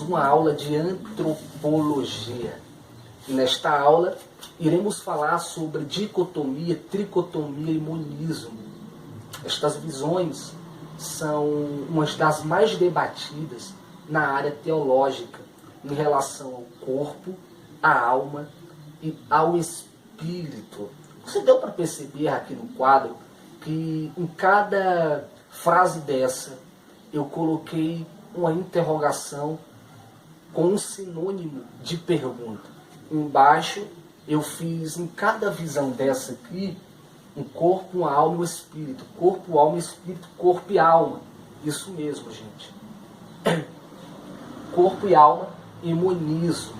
uma aula de antropologia. Nesta aula, iremos falar sobre dicotomia, tricotomia e monismo. Estas visões são umas das mais debatidas na área teológica, em relação ao corpo, à alma e ao espírito. Você deu para perceber aqui no quadro que em cada frase dessa eu coloquei uma interrogação com um sinônimo de pergunta. Embaixo eu fiz em cada visão dessa aqui um corpo, uma alma e um espírito. Corpo, alma e espírito, corpo e alma. Isso mesmo, gente. Corpo e alma e monismo.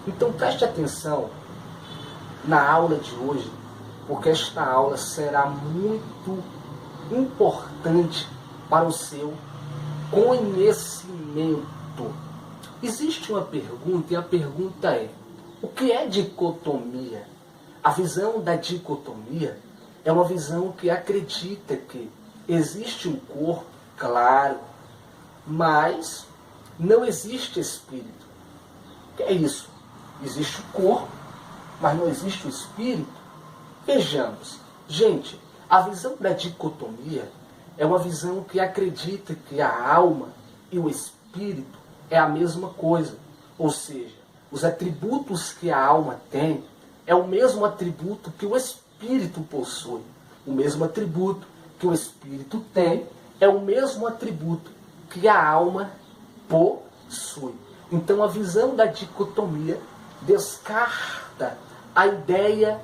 Então preste atenção na aula de hoje, porque esta aula será muito importante para o seu conhecimento. Existe uma pergunta, e a pergunta é: o que é dicotomia? A visão da dicotomia é uma visão que acredita que existe um corpo, claro, mas não existe espírito. O que é isso? Existe o corpo, mas não existe o espírito? Vejamos. Gente, a visão da dicotomia é uma visão que acredita que a alma e o espírito é a mesma coisa. Ou seja, os atributos que a alma tem é o mesmo atributo que o espírito possui. O mesmo atributo que o espírito tem é o mesmo atributo que a alma possui. Então a visão da dicotomia descarta a ideia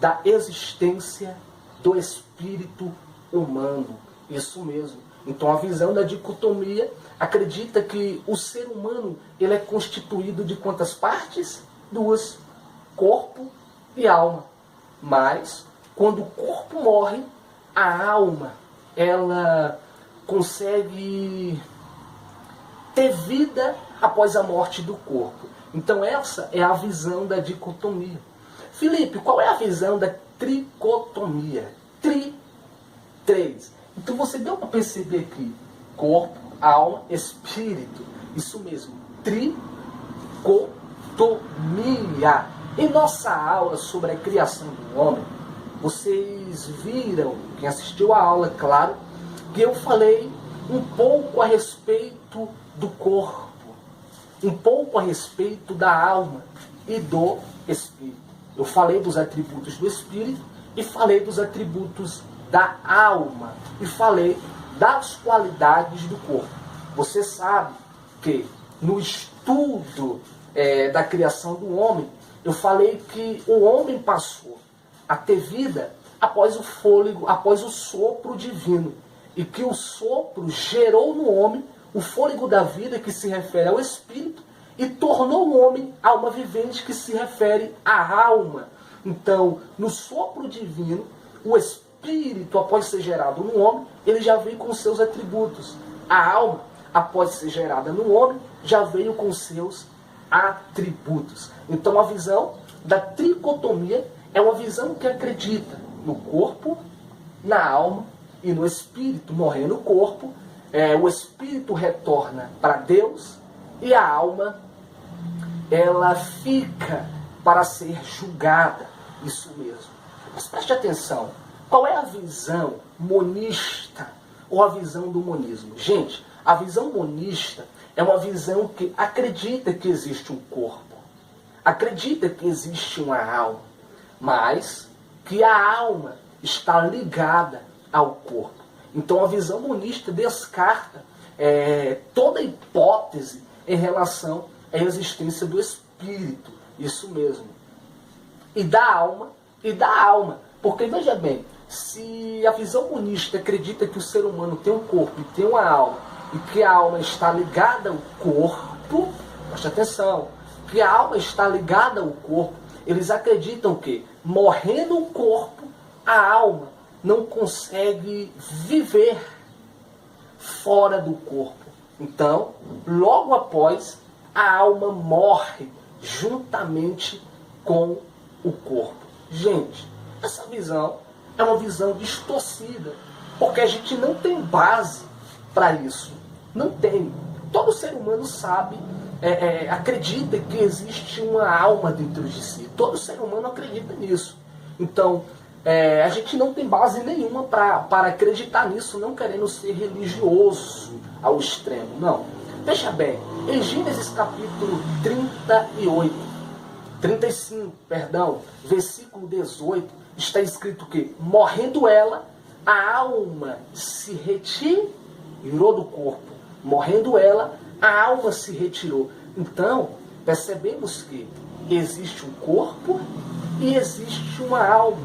da existência do espírito humano. Isso mesmo. Então a visão da dicotomia acredita que o ser humano ele é constituído de quantas partes? Duas. Corpo e alma. Mas quando o corpo morre, a alma ela consegue ter vida após a morte do corpo. Então essa é a visão da dicotomia. Felipe, qual é a visão da tricotomia? Três. Então você deu para perceber que corpo, alma, espírito. Isso mesmo, tricotomia. Em nossa aula sobre a criação do homem, vocês viram, quem assistiu a aula, claro, que eu falei um pouco a respeito do corpo, um pouco a respeito da alma e do espírito. Eu falei dos atributos do espírito e falei dos atributos da alma e falei das qualidades do corpo. Você sabe que no estudo da criação do homem, eu falei que o homem passou a ter vida após o fôlego, após o sopro divino, e que o sopro gerou no homem o fôlego da vida, que se refere ao espírito, e tornou o homem alma vivente, que se refere à alma. Então, no sopro divino, o espírito, após ser gerado no homem, ele já veio com seus atributos. A alma, após ser gerada no homem, já veio com seus atributos. Então, a visão da tricotomia é uma visão que acredita no corpo, na alma e no espírito. Morrendo o corpo, o espírito retorna para Deus e a alma ela fica para ser julgada. Isso mesmo. Mas preste atenção. Qual é a visão monista ou a visão do monismo? Gente, a visão monista é uma visão que acredita que existe um corpo, acredita que existe uma alma, mas que a alma está ligada ao corpo. Então a visão monista descarta toda hipótese em relação à existência do espírito. Isso mesmo. E da alma. Porque, veja bem, se a visão monista acredita que o ser humano tem um corpo e tem uma alma, e que a alma está ligada ao corpo, preste atenção, que a alma está ligada ao corpo, eles acreditam que, morrendo o corpo, a alma não consegue viver fora do corpo. Então, logo após, a alma morre juntamente com o corpo. Gente, essa visão é uma visão distorcida, porque a gente não tem base para isso. Não tem. Todo ser humano sabe acredita que existe uma alma dentro de si. Todo ser humano acredita nisso. Então, a gente não tem base nenhuma para acreditar nisso, não querendo ser religioso ao extremo. Não. Veja bem, em Gênesis capítulo 35, versículo 18, está escrito que, morrendo ela, a alma se retirou do corpo. Morrendo ela, a alma se retirou. Então, percebemos que existe um corpo e existe uma alma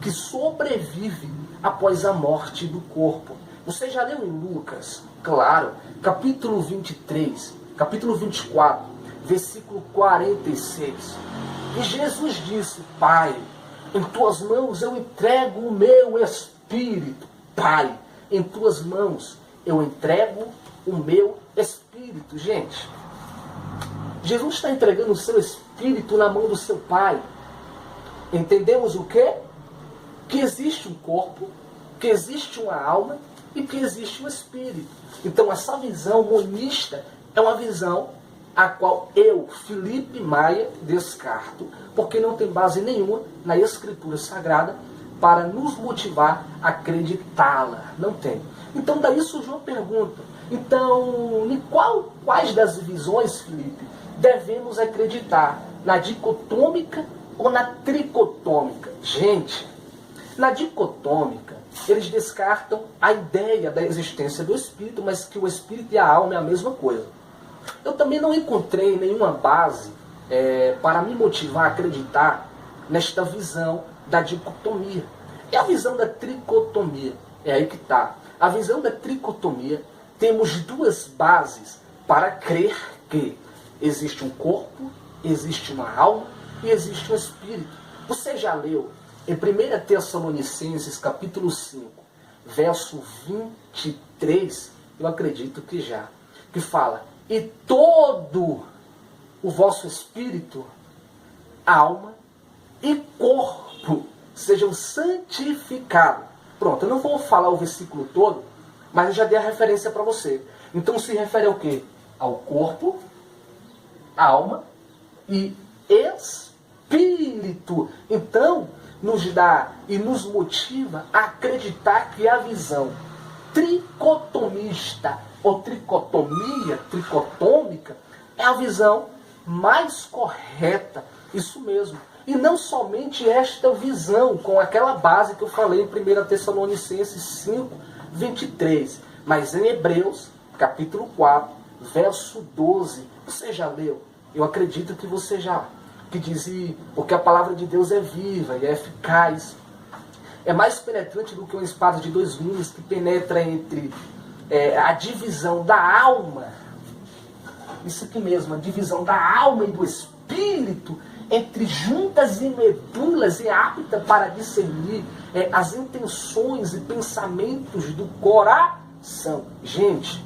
que sobrevive após a morte do corpo. Você já leu em Lucas? Claro. Capítulo 23, capítulo 24, versículo 46. E Jesus disse: Pai, em tuas mãos eu entrego o meu espírito. Pai, em tuas mãos eu entrego o meu espírito. Gente, Jesus está entregando o seu espírito na mão do seu Pai. Entendemos o quê? Que existe um corpo, que existe uma alma e que existe um espírito. Então essa visão monista é uma visão a qual eu, Felipe Maia, descarto, porque não tem base nenhuma na Escritura Sagrada para nos motivar a acreditá-la. Não tem. Então daí surgiu uma pergunta. Então, em quais das visões, Felipe, devemos acreditar? Na dicotômica ou na tricotômica? Gente, na dicotômica, eles descartam a ideia da existência do espírito, mas que o espírito e a alma é a mesma coisa. Eu também não encontrei nenhuma base para me motivar a acreditar nesta visão da dicotomia. E a visão da tricotomia? É aí que está. A visão da tricotomia, temos duas bases para crer que existe um corpo, existe uma alma e existe um espírito. Você já leu em 1 Tessalonicenses capítulo 5, verso 23, eu acredito que já, que fala: e todo o vosso espírito, alma e corpo sejam santificados. Pronto, eu não vou falar o versículo todo, mas eu já dei a referência para você. Então se refere ao quê? Ao corpo, alma e espírito. Então, nos dá e nos motiva a acreditar que a visão tricotomista ou tricotômica é a visão mais correta. Isso mesmo. E não somente esta visão, com aquela base que eu falei em 1 Tessalonicenses 5, 23, mas em Hebreus, capítulo 4, verso 12. Você já leu? Eu acredito que você já. Que diz, porque a palavra de Deus é viva e é eficaz. É mais penetrante do que uma espada de dois gumes que penetra entre a divisão da alma. Isso aqui mesmo, a divisão da alma e do espírito, entre juntas e medulas, e apta para discernir as intenções e pensamentos do coração. Gente,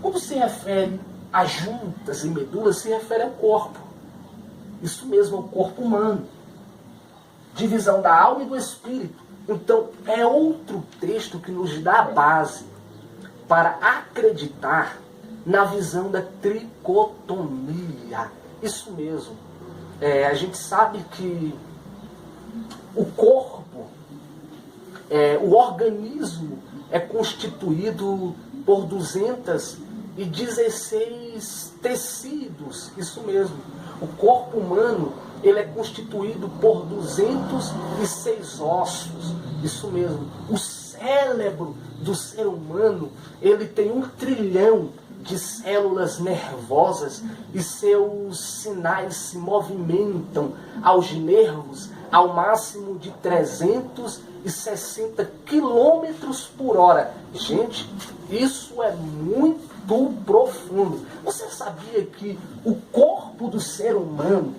quando se refere a juntas e medulas, se refere ao corpo. Isso mesmo, ao corpo humano. Divisão da alma e do espírito. Então, é outro texto que nos dá a base para acreditar na visão da tricotomia. Isso mesmo. A gente sabe que o corpo, o organismo é constituído por 216 tecidos. Isso mesmo. O corpo humano, ele é constituído por 206 ossos. Isso mesmo. O cérebro do ser humano, ele tem 1 trilhão de células nervosas e seus sinais se movimentam aos nervos ao máximo de 360 quilômetros por hora. Gente, isso é muito profundo. Você sabia que o corpo do ser humano,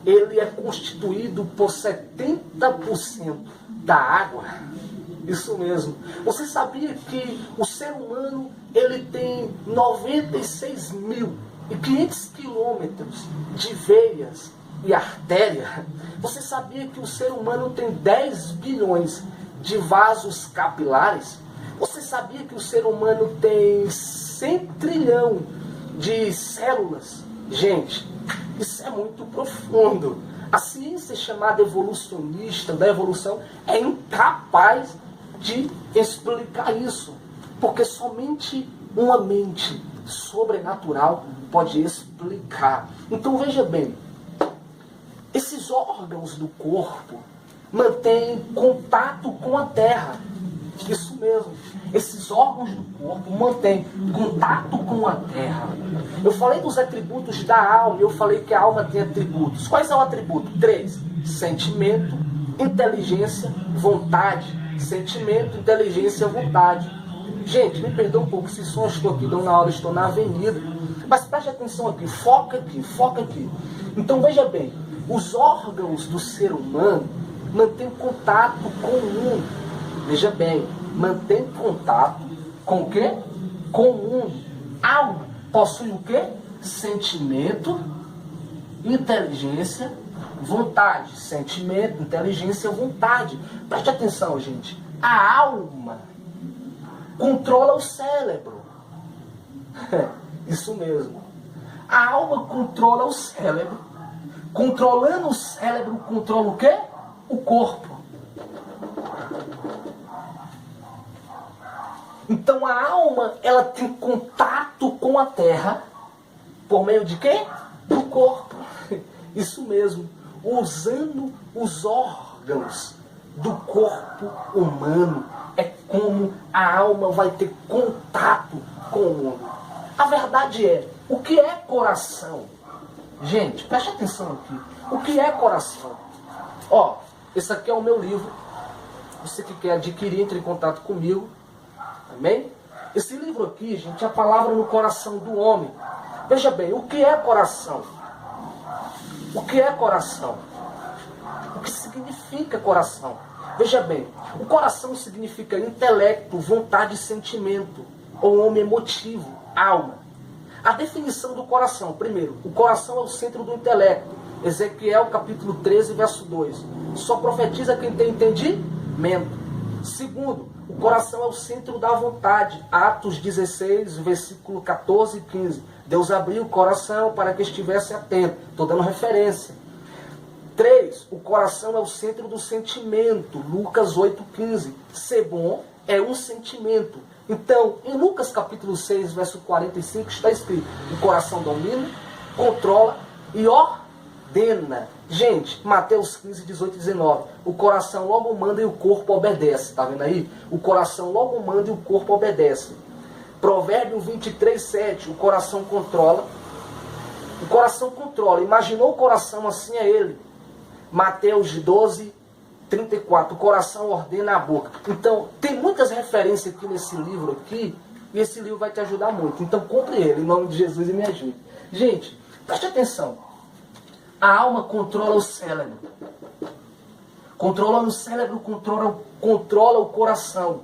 ele é constituído por 70% da água? Isso mesmo. Você sabia que o ser humano, ele tem 96.500 quilômetros de veias e artéria? Você sabia que o ser humano tem 10 bilhões de vasos capilares? Você sabia que o ser humano tem 100 trilhão de células. Gente, isso é muito profundo. A ciência chamada evolucionista, da evolução, é incapaz de explicar isso. Porque somente uma mente sobrenatural pode explicar. Então veja bem, esses órgãos do corpo mantêm contato com a terra. Isso mesmo. Esses órgãos do corpo mantêm contato com a terra. Eu falei dos atributos da alma, eu falei que a alma tem atributos. Quais são os atributos? 3. Sentimento, inteligência, vontade. Sentimento, inteligência, vontade. Gente, me perdoa um pouco se só estou aqui, dando na hora, estou na avenida. Mas preste atenção aqui, foca aqui, foca aqui. Então veja bem, os órgãos do ser humano mantêm contato com o mundo. Veja bem, mantém contato com o quê? Com o mundo. Alma possui o quê? Sentimento, inteligência, vontade. Sentimento, inteligência, vontade. Preste atenção, gente. A alma controla o cérebro. Isso mesmo. A alma controla o cérebro. Controlando o cérebro, controla o quê? O corpo. Então a alma, ela tem contato com a terra por meio de quê? Do corpo. Isso mesmo. Usando os órgãos do corpo humano. É como a alma vai ter contato com o mundo. A verdade é, o que é coração? Gente, preste atenção aqui. O que é coração? Ó, esse aqui é o meu livro. Você que quer adquirir, entre em contato comigo. Amém? Esse livro aqui, gente, é a palavra no coração do homem. Veja bem, o que é coração? O que é coração? O que significa coração? Veja bem, o coração significa intelecto, vontade e sentimento, ou homem emotivo, alma. A definição do coração, primeiro, o coração é o centro do intelecto. Ezequiel capítulo 13, verso 2. Só profetiza quem tem entendimento. Segundo, o coração é o centro da vontade. Atos 16, versículo 14 e 15. Deus abriu o coração para que estivesse atento. Estou dando referência. 3. O coração é o centro do sentimento. Lucas 8,15. Ser bom é um sentimento. Então, em Lucas capítulo 6, verso 45, está escrito: o coração domina, controla e ordena. Gente, Mateus 15, 18 e 19. O coração logo manda e o corpo obedece. Está vendo aí? O coração logo manda e o corpo obedece. Provérbio 23, 7. O coração controla. O coração controla. Imaginou o coração, assim é ele. Mateus 12, 34. O coração ordena a boca. Então, tem muitas referências aqui nesse livro aqui. E esse livro vai te ajudar muito. Então, compre ele, em nome de Jesus, e me ajude. Gente, preste atenção. A alma controla o cérebro. Controla o cérebro, controla o coração.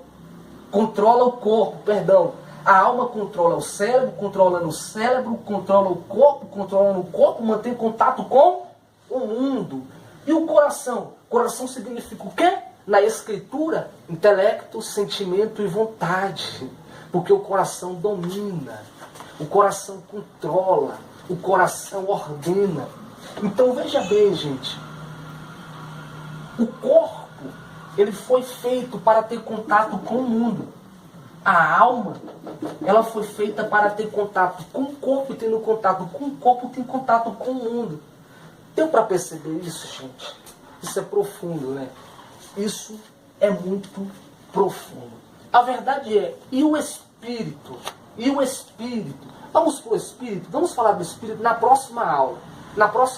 Controla o corpo, perdão. A alma controla o cérebro, controlando o cérebro, controla o corpo, controlando o corpo, mantém contato com o mundo. E o coração? Coração significa o quê? Na escritura, intelecto, sentimento e vontade. Porque o coração domina, o coração controla, o coração ordena. Então veja bem, gente. O corpo, ele foi feito para ter contato com o mundo. A alma, ela foi feita para ter contato com o corpo, e tendo contato com o corpo, tem contato com o mundo. Deu para perceber isso, gente? Isso é profundo, né? Isso é muito profundo. A verdade é, e o Espírito? E o Espírito? Vamos para o Espírito? Vamos falar do Espírito na próxima aula. Na próxima